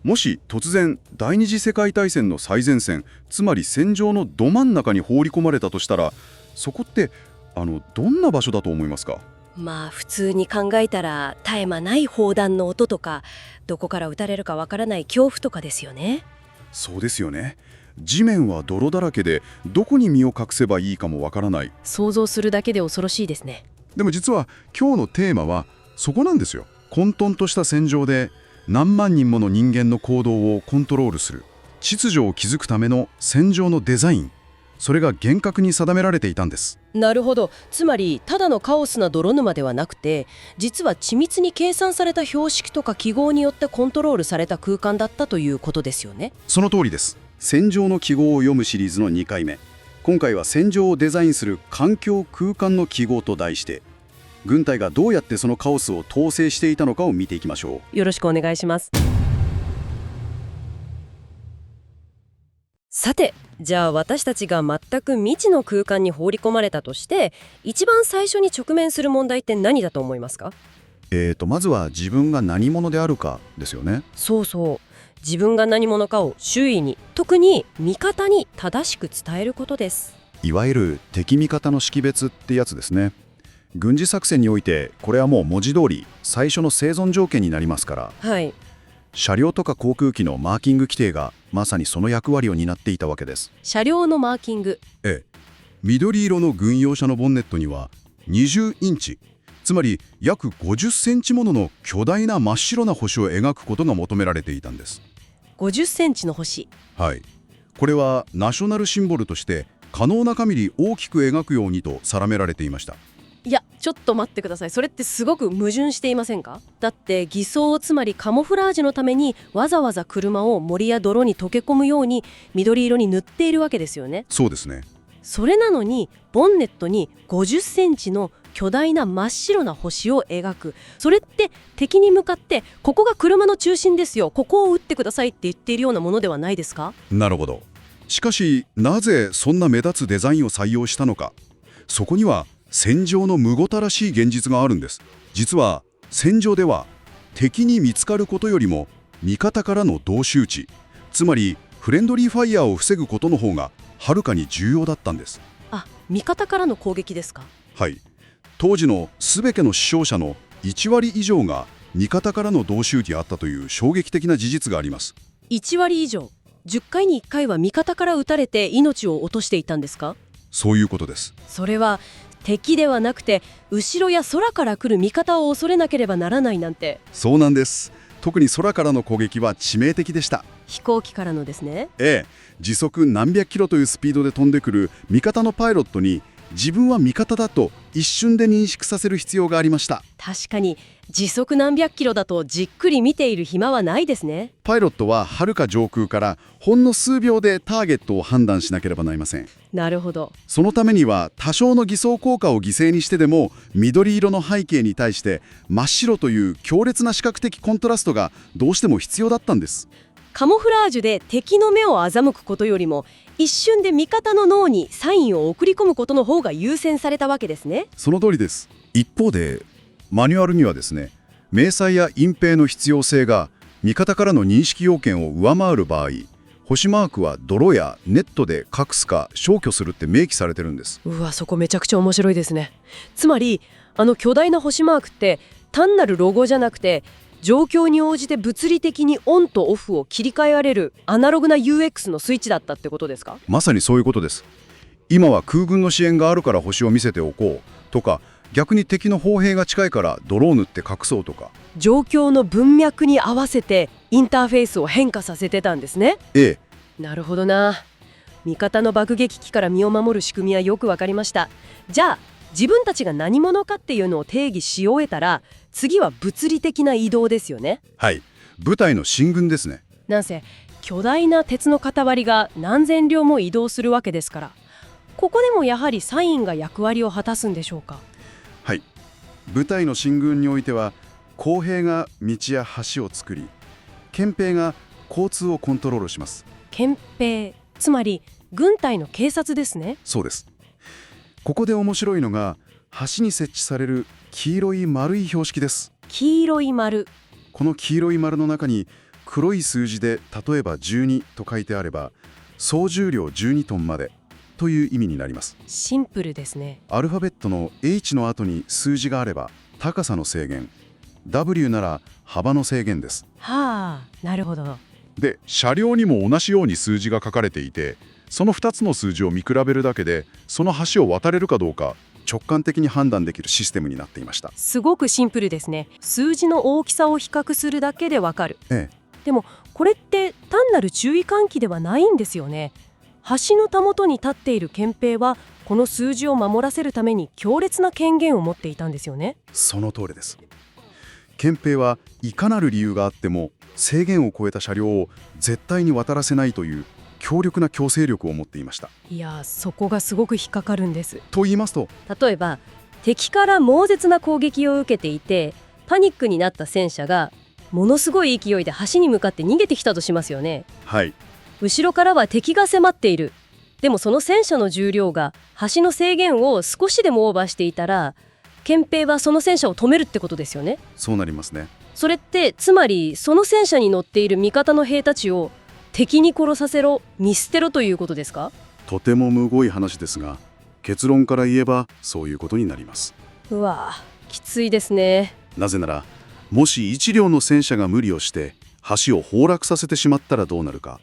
もし突然第二次世界大戦の最前線、つまり戦場のど真ん中に放り込まれたとしたら、そこってどんな場所だと思いますか？まあ普通に考えたら絶え間ない砲弾の音とか、どこから撃たれるかわからない恐怖とかですよね。そうですよね。地面は泥だらけで、どこに身を隠せばいいかもわからない。想像するだけで恐ろしいですね。でも実は今日のテーマはそこなんですよ。混沌とした戦場で何万人もの人間の行動をコントロールする秩序を築くための戦場のデザイン、それが厳格に定められていたんです。なるほど。つまりただのカオスな泥沼ではなくて、実は緻密に計算された標識とか記号によってコントロールされた空間だったということですよね。その通りです。戦場の記号を読むシリーズの2回目。今回は戦場をデザインする環境空間の記号と題して、軍隊がどうやってそのカオスを統制していたのかを見ていきましょう。よろしくお願いします。さて、じゃあ私たちが全く未知の空間に放り込まれたとして、一番最初に直面する問題って何だと思いますか？まずは自分が何者であるかですよね。そうそう。自分が何者かを周囲に、特に味方に正しく伝えることです。いわゆる敵味方の識別ってやつですね。軍事作戦においてこれはもう文字通り最初の生存条件になりますから、はい。車両とか航空機のマーキング規定がまさにその役割を担っていたわけです。車両のマーキング。ええ、緑色の軍用車のボンネットには20インチ、つまり約50センチものの巨大な真っ白な星を描くことが求められていたんです。50センチの星。はい。これはナショナルシンボルとして可能な限り大きく描くようにと定められていました。いや、ちょっと待ってください。それってすごく矛盾していませんか？だって偽装、つまりカモフラージュのためにわざわざ車を森や泥に溶け込むように緑色に塗っているわけですよね。そうですね。それなのにボンネットに50センチの巨大な真っ白な星を描く。それって敵に向かってここが車の中心ですよ、ここを撃ってくださいって言っているようなものではないですか？なるほど。しかしなぜそんな目立つデザインを採用したのか。そこには戦場のむごたらしい現実があるんです。実は戦場では敵に見つかることよりも味方からの同士討ち、つまりフレンドリーファイヤーを防ぐことの方がはるかに重要だったんです。あ、味方からの攻撃ですか？はい。当時の全ての死傷者の1割以上が味方からの同士討ちあったという衝撃的な事実があります。1割以上。10回に1回は味方から撃たれて命を落としていたんですか？そういうことです。それは敵ではなくて後ろや空から来る味方を恐れなければならないなんて。そうなんです。特に空からの攻撃は致命的でした。飛行機からのですね。ええ、時速何百キロというスピードで飛んでくる味方のパイロットに自分は味方だと一瞬で認識させる必要がありました。確かに時速何百キロだとじっくり見ている暇はないですね。パイロットは遥か上空からほんの数秒でターゲットを判断しなければなりません。なるほど。そのためには多少の偽装効果を犠牲にしてでも緑色の背景に対して真っ白という強烈な視覚的コントラストがどうしても必要だったんです。カモフラージュで敵の目を欺くことよりも一瞬で味方の脳にサインを送り込むことの方が優先されたわけですね。その通りです。一方でマニュアルにはですね、明細や隠蔽の必要性が味方からの認識要件を上回る場合、星マークは泥やネットで隠すか消去するって明記されてるんです。うわ、そこめちゃくちゃ面白いですね。つまり巨大な星マークって単なるロゴじゃなくて、状況に応じて物理的にオンとオフを切り替えられるアナログな UX のスイッチだったってことですか？まさにそういうことです。今は空軍の支援があるから星を見せておこうとか、逆に敵の砲兵が近いから泥を塗って隠そうとか、状況の文脈に合わせてインターフェースを変化させてたんですね。ええ、なるほどな。味方の爆撃機から身を守る仕組みはよくわかりました。じゃあ自分たちが何者かっていうのを定義し終えたら、次は物理的な移動ですよね。はい、部隊の進軍ですね。なんせ巨大な鉄の塊が何千両も移動するわけですから、ここでもやはりサインが役割を果たすんでしょうか？はい、部隊の進軍においては工兵が道や橋を作り、憲兵が交通をコントロールします。憲兵、つまり軍隊の警察ですね。そうです。ここで面白いのが橋に設置される黄色い丸い標識です。黄色い丸。この黄色い丸の中に黒い数字で例えば12と書いてあれば、総重量12トンまでという意味になります。シンプルですね。アルファベットの H の後に数字があれば高さの制限、W なら幅の制限です。はあ、なるほど。で、車両にも同じように数字が書かれていて、その2つの数字を見比べるだけでその橋を渡れるかどうか直感的に判断できるシステムになっていました。すごくシンプルですね。数字の大きさを比較するだけでわかる。ええ、でもこれって単なる注意喚起ではないんですよね。橋のたもとに立っている憲兵はこの数字を守らせるために強烈な権限を持っていたんですよね。その通りです。憲兵はいかなる理由があっても制限を超えた車両を絶対に渡らせないという強力な強制力を持っていました。いや、そこがすごく引っかかるんです。と言いますと、例えば敵から猛烈な攻撃を受けていてパニックになった戦車がものすごい勢いで橋に向かって逃げてきたとしますよね。はい、後ろからは敵が迫っている。でもその戦車の重量が橋の制限を少しでもオーバーしていたら憲兵はその戦車を止めるってことですよね。そうなりますね。それってつまりその戦車に乗っている味方の兵たちを敵に殺させろ、見捨てろということですか？とてもむごい話ですが、結論から言えばそういうことになります。うわ、きついですね。なぜなら、もし一両の戦車が無理をして橋を崩落させてしまったらどうなるか。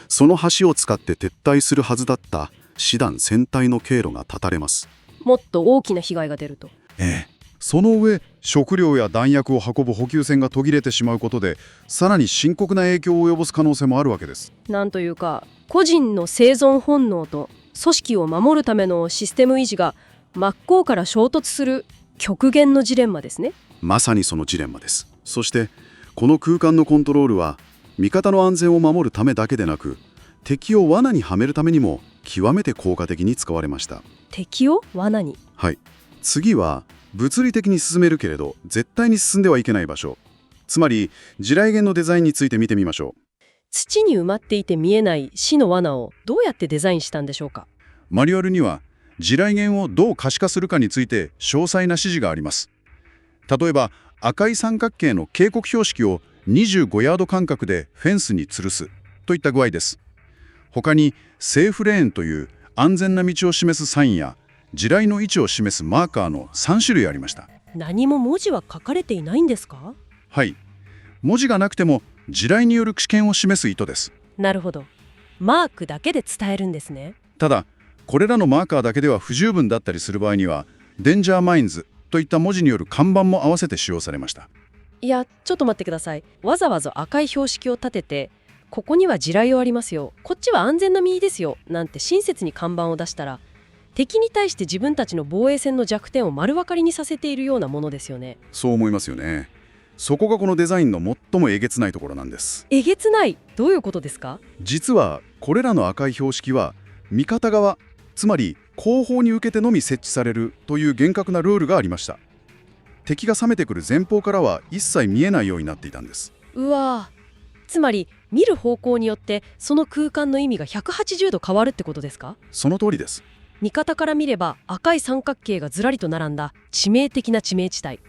その橋を使って撤退するはずだった師団戦隊の経路が断たれます。もっと大きな被害が出ると。ええ、その上、食料や弾薬を運ぶ補給線が途切れてしまうことで、さらに深刻な影響を及ぼす可能性もあるわけです。なんというか、個人の生存本能と組織を守るためのシステム維持が真っ向から衝突する極限のジレンマですね。まさにそのジレンマです。そしてこの空間のコントロールは味方の安全を守るためだけでなく、敵を罠にはめるためにも極めて効果的に使われました。敵を罠に。はい。次は物理的に進めるけれど絶対に進んではいけない場所、つまり地雷原のデザインについて見てみましょう。土に埋まっていて見えない死の罠をどうやってデザインしたんでしょうか？マニュアルには地雷原をどう可視化するかについて詳細な指示があります。例えば赤い三角形の警告標識を25ヤード間隔でフェンスに吊るすといった具合です。他にセーフレーンという安全な道を示すサインや地雷の位置を示すマーカーの3種類ありました。何も文字は書かれていないんですか？はい。文字がなくても地雷による危険を示す意図です。なるほど。マークだけで伝えるんですね。ただ、これらのマーカーだけでは不十分だったりする場合には、デンジャーマインズといった文字による看板も合わせて使用されました。いや、ちょっと待ってください。わざわざ赤い標識を立てて、ここには地雷をありますよ、こっちは安全な道ですよ、なんて親切に看板を出したら、敵に対して自分たちの防衛線の弱点を丸分かりにさせているようなものですよね。そう思いますよね。そこがこのデザインの最もえげつないところなんです。えげつない？どういうことですか？実はこれらの赤い標識は味方側、つまり後方に向けてのみ設置されるという厳格なルールがありました。敵が冷めてくる前方からは一切見えないようになっていたんです。うわぁ、つまり見る方向によってその空間の意味が180度変わるってことですか？その通りです。味方から見れば赤い三角形がずらりと並んだ致命的な地名地帯。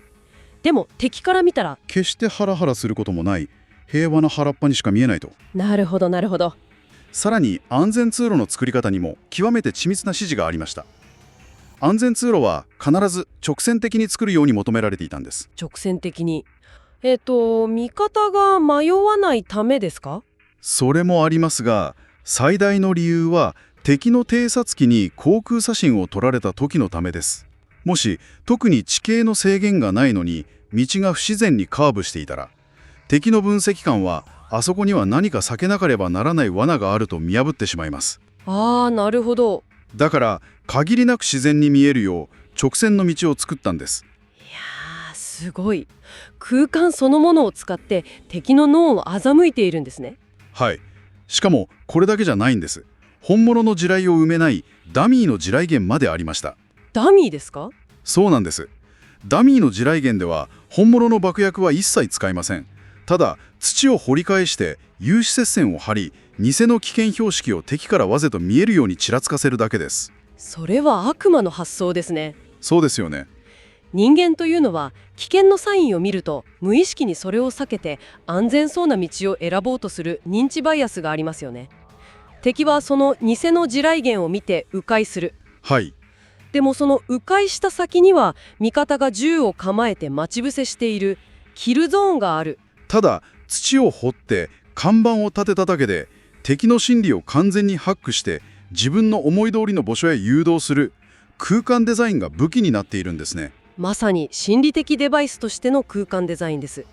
でも敵から見たら決してハラハラすることもない平和な原っぱにしか見えないと。なるほどなるほど。さらに安全通路の作り方にも極めて緻密な指示がありました。安全通路は必ず直線的に作るように求められていたんです。直線的に。味方が迷わないためですか？それもありますが、最大の理由は敵の偵察機に航空写真を撮られた時のためです。もし特に地形の制限がないのに道が不自然にカーブしていたら、敵の分析官はあそこには何か避けなければならない罠があると見破ってしまいます。ああ、なるほど。だから限りなく自然に見えるよう直線の道を作ったんです。いやー、すごい。空間そのものを使って敵の脳を欺いているんですね。はい。しかもこれだけじゃないんです。本物の地雷を埋めないダミーの地雷原までありました。ダミーですか？そうなんです。ダミーの地雷原では本物の爆薬は一切使いません。ただ土を掘り返して有刺接線を張り、偽の危険標識を敵からわざと見えるようにちらつかせるだけです。それは悪魔の発想ですね。そうですよね。人間というのは危険のサインを見ると無意識にそれを避けて安全そうな道を選ぼうとする認知バイアスがありますよね。敵はその偽の地雷原を見て迂回する。はい。でもその迂回した先には味方が銃を構えて待ち伏せしているキルゾーンがある。ただ、土を掘って看板を立てただけで敵の心理を完全にハックして自分の思い通りの場所へ誘導する空間デザインが武器になっているんですね。まさに心理的デバイスとしての空間デザインです。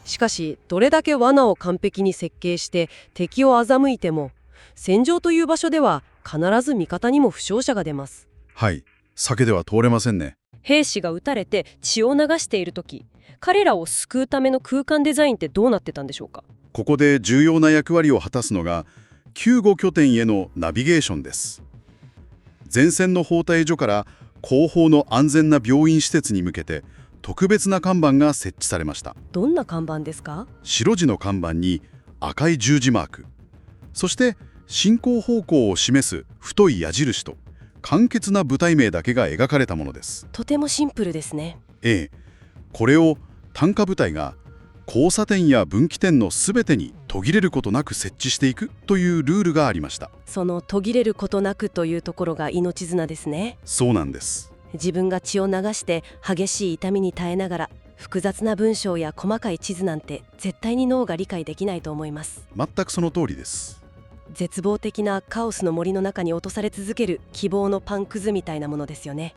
しかしどれだけ罠を完璧に設計して敵を欺いても戦場という場所では必ず味方にも負傷者が出ます。はい。避けては通れませんね。兵士が撃たれて血を流している時、彼らを救うための空間デザインってどうなってたんでしょうか。ここで重要な役割を果たすのが救護拠点へのナビゲーションです。前線の包帯所から後方の安全な病院施設に向けて特別な看板が設置されました。どんな看板ですか。白地の看板に赤い十字マーク、そして進行方向を示す太い矢印と簡潔な部隊名だけが描かれたものです。とてもシンプルですね。これを単価部隊が交差点や分岐点のすべてに途切れることなく設置していくというルールがありました。その途切れることなくというところが命綱ですね。そうなんです。自分が血を流して激しい痛みに耐えながら複雑な文章や細かい地図なんて絶対に脳が理解できないと思います。全くその通りです。絶望的なカオスの森の中に落とされ続ける希望のパンくずみたいなものですよね。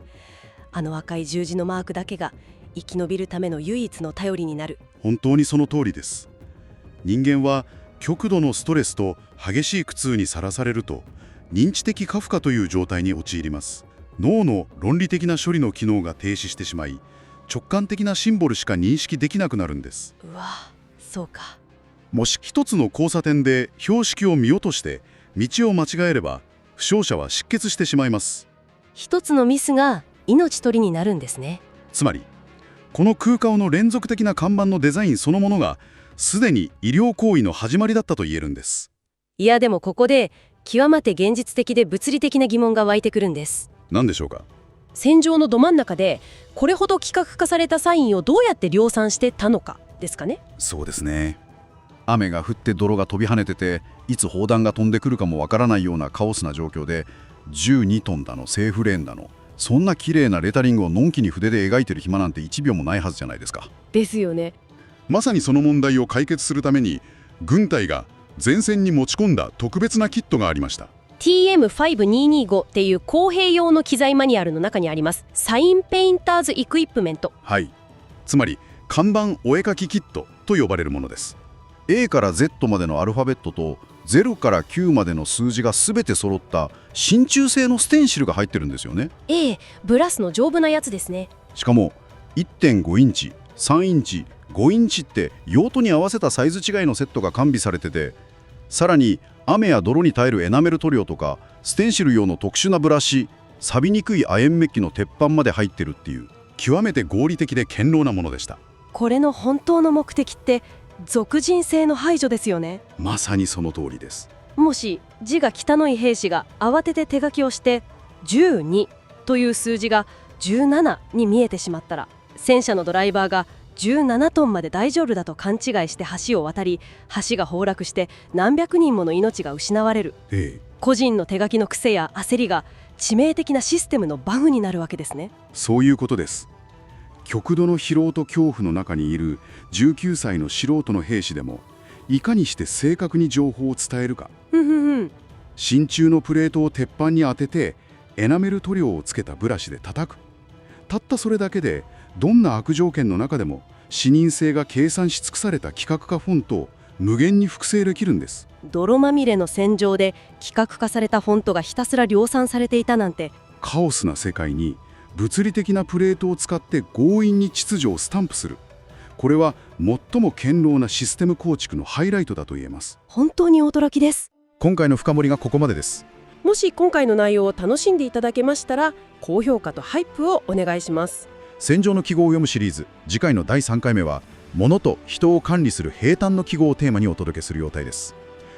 あの赤い十字のマークだけが生き延びるための唯一の頼りになる。本当にその通りです。人間は極度のストレスと激しい苦痛にさらされると認知的過負荷という状態に陥ります。脳の論理的な処理の機能が停止してしまい、直感的なシンボルしか認識できなくなるんです。うわ、そうか。もし一つの交差点で標識を見落として道を間違えれば負傷者は失血してしまいます。一つのミスが命取りになるんですね。つまりこの空間の連続的な看板のデザインそのものがすでに医療行為の始まりだったと言えるんです。いやでもここで極めて現実的で物理的な疑問が湧いてくるんです。何でしょうか。戦場のど真ん中でこれほど規格化されたサインをどうやって量産してたのかですかね。そうですね。雨が降って泥が飛び跳ねてていつ砲弾が飛んでくるかもわからないようなカオスな状況で12トンだのセーフレーンだのそんな綺麗なレタリングをのんきに筆で描いてる暇なんて1秒もないはずじゃないですか。ですよね。まさにその問題を解決するために軍隊が前線に持ち込んだ特別なキットがありました。 TM5225 っていう公兵用の機材マニュアルの中にありますサインペインターズエクイプメント。はい。つまり看板お絵描きキットと呼ばれるものです。 A から Z までのアルファベットと0から9までの数字が全て揃った真鍮製のステンシルが入ってるんですよね。ブラスの丈夫なやつですね。しかも 1.5 インチ、3インチ、5インチって用途に合わせたサイズ違いのセットが完備されてて、さらに雨や泥に耐えるエナメル塗料とかステンシル用の特殊なブラシ、錆びにくい亜鉛メッキの鉄板まで入ってるっていう極めて合理的で堅牢なものでした。これの本当の目的って属人性の排除ですよね。まさにその通りです。もし字が汚い兵士が慌てて手書きをして12という数字が17に見えてしまったら、戦車のドライバーが17トンまで大丈夫だと勘違いして橋を渡り、橋が崩落して何百人もの命が失われる。個人の手書きの癖や焦りが致命的なシステムのバグになるわけですね。そういうことです。極度の疲労と恐怖の中にいる19歳の素人の兵士でもいかにして正確に情報を伝えるか。真鍮のプレートを鉄板に当ててエナメル塗料をつけたブラシで叩く。たったそれだけでどんな悪条件の中でも視認性が計算し尽くされた規格化フォントを無限に複製できるんです。泥まみれの戦場で規格化されたフォントがひたすら量産されていたなんて。カオスな世界に物理的なプレートを使って強引に秩序をスタンプする。これは最も堅牢なシステム構築のハイライトだと言えます。本当に驚きです。今回の深掘りがここまでです。もし今回の内容を楽しんでいただけましたら高評価とハイプをお願いします。戦場の記号を読むシリーズ、次回の第3回目は物と人を管理する兵站の記号をテーマにお届けする予定です。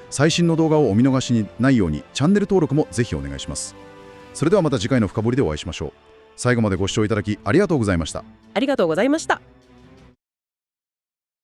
最新の動画をお見逃しにないようにチャンネル登録もぜひお願いします。それではまた次回の深掘りでお会いしましょう。最後までご視聴いただきありがとうございました。ありがとうございました。